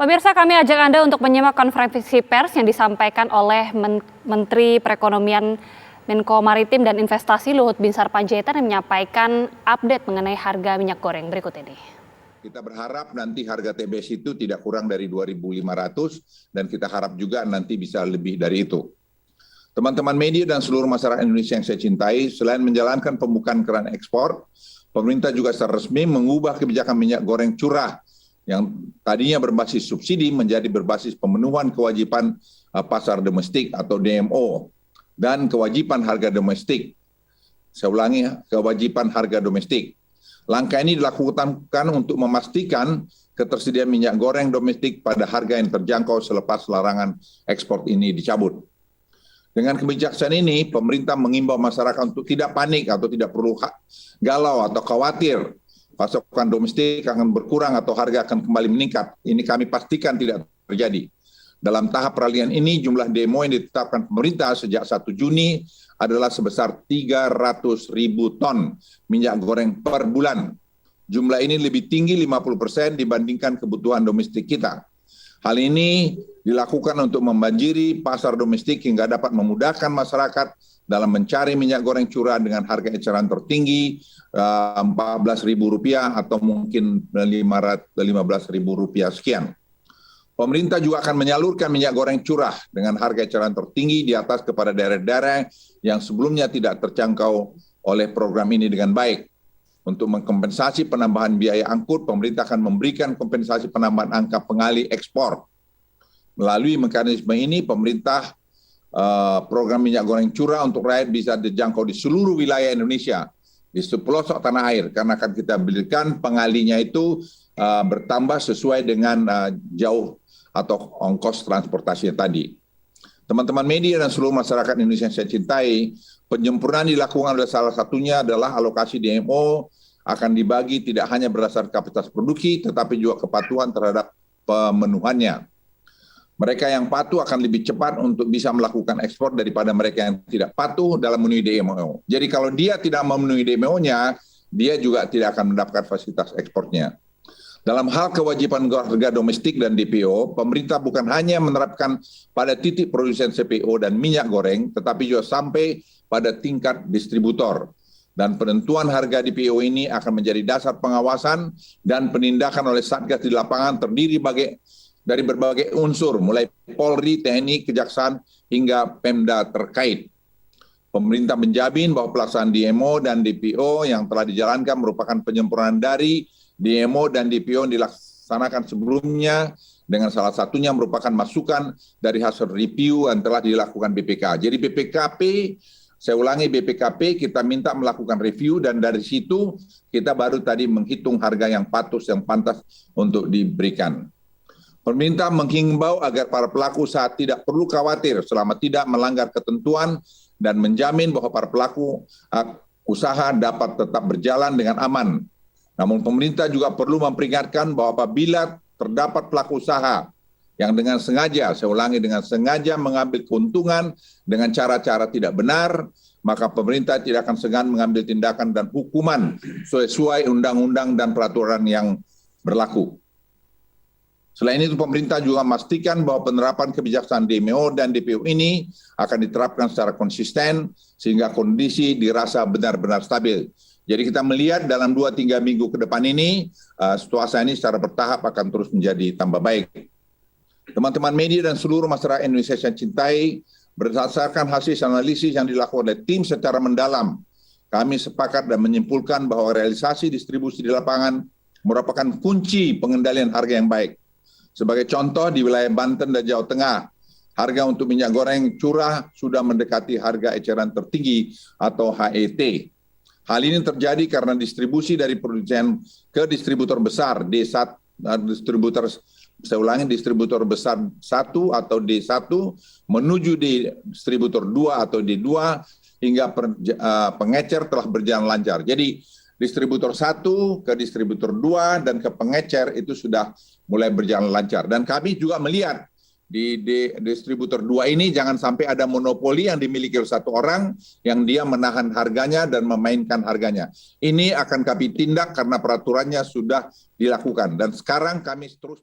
Pemirsa, kami ajak Anda untuk menyimak konferensi pers yang disampaikan oleh Menteri Perekonomian Menko Maritim dan Investasi Luhut Binsar Panjaitan yang menyampaikan update mengenai harga minyak goreng berikut ini. Kita berharap nanti harga TBS itu tidak kurang dari 2.500 dan kita harap juga nanti bisa lebih dari itu. Teman-teman media dan seluruh masyarakat Indonesia yang saya cintai, selain menjalankan pembukaan keran ekspor, pemerintah juga secara resmi mengubah kebijakan minyak goreng curah yang tadinya berbasis subsidi menjadi berbasis pemenuhan kewajiban pasar domestik atau DMO dan kewajiban harga domestik. Saya ulangi, kewajiban harga domestik. Langkah ini dilakukan untuk memastikan ketersediaan minyak goreng domestik pada harga yang terjangkau selepas larangan ekspor ini dicabut. Dengan kebijaksanaan ini, pemerintah mengimbau masyarakat untuk tidak panik atau tidak perlu galau atau khawatir pasokan domestik akan berkurang atau harga akan kembali meningkat. Ini kami pastikan tidak terjadi. Dalam tahap peralihan ini, jumlah demo yang ditetapkan pemerintah sejak 1 Juni adalah sebesar 300.000 ton minyak goreng per bulan. Jumlah ini lebih tinggi 50% dibandingkan kebutuhan domestik kita. Hal ini dilakukan untuk membanjiri pasar domestik hingga dapat memudahkan masyarakat dalam mencari minyak goreng curah dengan harga eceran tertinggi Rp14.000 atau mungkin Rp15.000 sekian. Pemerintah juga akan menyalurkan minyak goreng curah dengan harga eceran tertinggi di atas kepada daerah-daerah yang sebelumnya tidak terjangkau oleh program ini dengan baik. Untuk mengkompensasi penambahan biaya angkut, pemerintah akan memberikan kompensasi penambahan angka pengalih ekspor. Melalui mekanisme ini, pemerintah program minyak goreng curah untuk rakyat bisa dijangkau di seluruh wilayah Indonesia, di sepelosok tanah air, karena akan kita berikan pengalihnya itu bertambah sesuai dengan jauh atau ongkos transportasinya tadi. Teman-teman media dan seluruh masyarakat Indonesia yang saya cintai, penyempurnaan dilakukan oleh salah satunya adalah alokasi DMO akan dibagi tidak hanya berdasarkan kapasitas produksi, tetapi juga kepatuhan terhadap pemenuhannya. Mereka yang patuh akan lebih cepat untuk bisa melakukan ekspor daripada mereka yang tidak patuh dalam memenuhi DMO. Jadi kalau dia tidak memenuhi DMO-nya, dia juga tidak akan mendapatkan fasilitas ekspornya. Dalam hal kewajiban harga domestik dan DPO, pemerintah bukan hanya menerapkan pada titik produsen CPO dan minyak goreng, tetapi juga sampai pada tingkat distributor. Dan penentuan harga DPO ini akan menjadi dasar pengawasan dan penindakan oleh Satgas di lapangan terdiri dari berbagai unsur, mulai Polri, TNI, Kejaksaan, hingga Pemda terkait. Pemerintah menjamin bahwa pelaksanaan DMO dan DPO yang telah dijalankan merupakan penyempurnaan dari DMO dan DPO yang dilaksanakan sebelumnya, dengan salah satunya merupakan masukan dari hasil review yang telah dilakukan BPK. Jadi BPKP, saya ulangi BPKP, kita minta melakukan review dan dari situ kita baru tadi menghitung harga yang patut, yang pantas untuk diberikan. Pemerintah menghimbau agar para pelaku usaha tidak perlu khawatir selama tidak melanggar ketentuan dan menjamin bahwa para pelaku usaha dapat tetap berjalan dengan aman. Namun pemerintah juga perlu memperingatkan bahwa apabila terdapat pelaku usaha yang dengan sengaja, saya ulangi dengan sengaja mengambil keuntungan dengan cara-cara tidak benar, maka pemerintah tidak akan segan mengambil tindakan dan hukuman sesuai undang-undang dan peraturan yang berlaku. Selain itu, pemerintah juga memastikan bahwa penerapan kebijaksanaan DMO dan DPO ini akan diterapkan secara konsisten sehingga kondisi dirasa benar-benar stabil. Jadi kita melihat dalam 2-3 minggu ke depan ini, situasi ini secara bertahap akan terus menjadi tambah baik. Teman-teman media dan seluruh masyarakat Indonesia yang cintai, berdasarkan hasil analisis yang dilakukan oleh tim secara mendalam, kami sepakat dan menyimpulkan bahwa realisasi distribusi di lapangan merupakan kunci pengendalian harga yang baik. Sebagai contoh, di wilayah Banten dan Jawa Tengah, harga untuk minyak goreng curah sudah mendekati harga eceran tertinggi atau HET. Hal ini terjadi karena distribusi dari produsen ke distributor besar D1, distributor besar 1 atau D1 menuju di distributor 2 atau D2 hingga pengecer telah berjalan lancar. Jadi distributor 1 ke distributor 2 dan ke pengecer itu sudah mulai berjalan lancar. Dan kami juga melihat di distributor 2 ini jangan sampai ada monopoli yang dimiliki oleh satu orang yang dia menahan harganya dan memainkan harganya. Ini akan kami tindak karena peraturannya sudah dilakukan. Dan sekarang kami terus